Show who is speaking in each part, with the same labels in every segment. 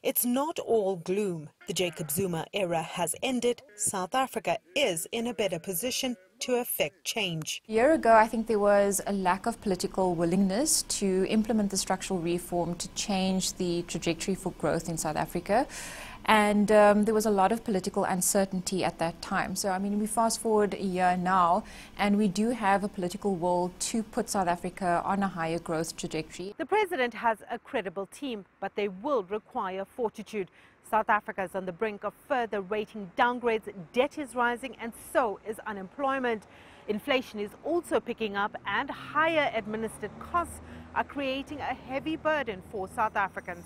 Speaker 1: It's not all gloom. The Jacob Zuma era has ended. South Africa is in a better position to effect change.
Speaker 2: A year ago, I think there was a lack of political willingness to implement the structural reform to change the trajectory for growth in South Africa. And there was a lot of political uncertainty at that time. So, I mean, we fast forward a year now, and we do have a political will to put South Africa on a higher growth trajectory.
Speaker 1: The president has a credible team, but they will require fortitude. South Africa is on the brink of further rating downgrades, debt is rising, and so is unemployment. Inflation is also picking up, and higher administered costs are creating a heavy burden for South Africans.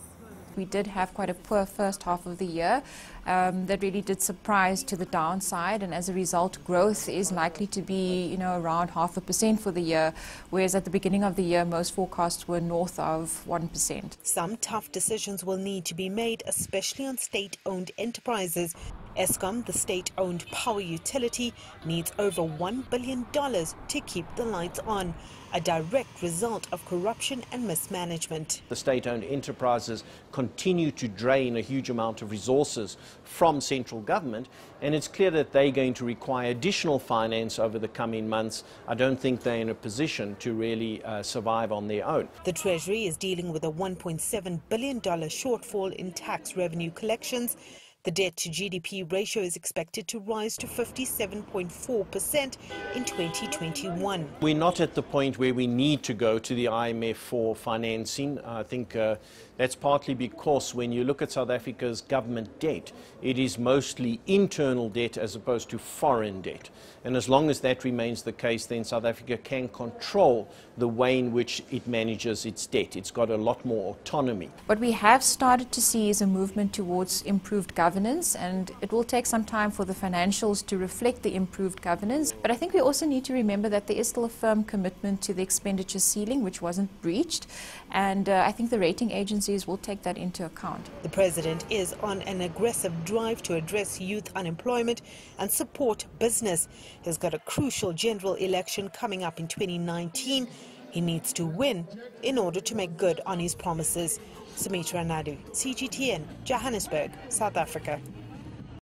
Speaker 2: We did have quite a poor first half of the year that really did surprise to the downside, and as a result growth is likely to be around 0.5% for the year, whereas at the beginning of the year most forecasts were north of 1%.
Speaker 1: Some tough decisions will need to be made, especially on state-owned enterprises. Eskom, the state-owned power utility, needs over $1 billion to keep the lights on, a direct result of corruption and mismanagement.
Speaker 3: The state-owned enterprises continue to drain a huge amount of resources from central government, and it's clear that they're going to require additional finance over the coming months. I don't think they're in a position to really survive on their own.
Speaker 1: The Treasury is dealing with a $1.7 billion shortfall in tax revenue collections. The debt to GDP ratio is expected to rise to 57.4% in 2021.
Speaker 3: We're not at the point where we need to go to the IMF for financing. I think that's partly because when you look at South Africa's government debt, it is mostly internal debt as opposed to foreign debt. And as long as that remains the case, then South Africa can control the way in which it manages its debt. It's got a lot more autonomy.
Speaker 2: What we have started to see is a movement towards improved governance, and it will take some time for the financials to reflect the improved governance. But I think we also need to remember that there is still a firm commitment to the expenditure ceiling, which wasn't breached, and I think the rating agencies will take that into account.
Speaker 1: The president is on an aggressive drive to address youth unemployment and support business. He's got a crucial general election coming up in 2019. He needs to win in order to make good on his promises. Sumitra and Nydoo, CGTN, Johannesburg, South Africa.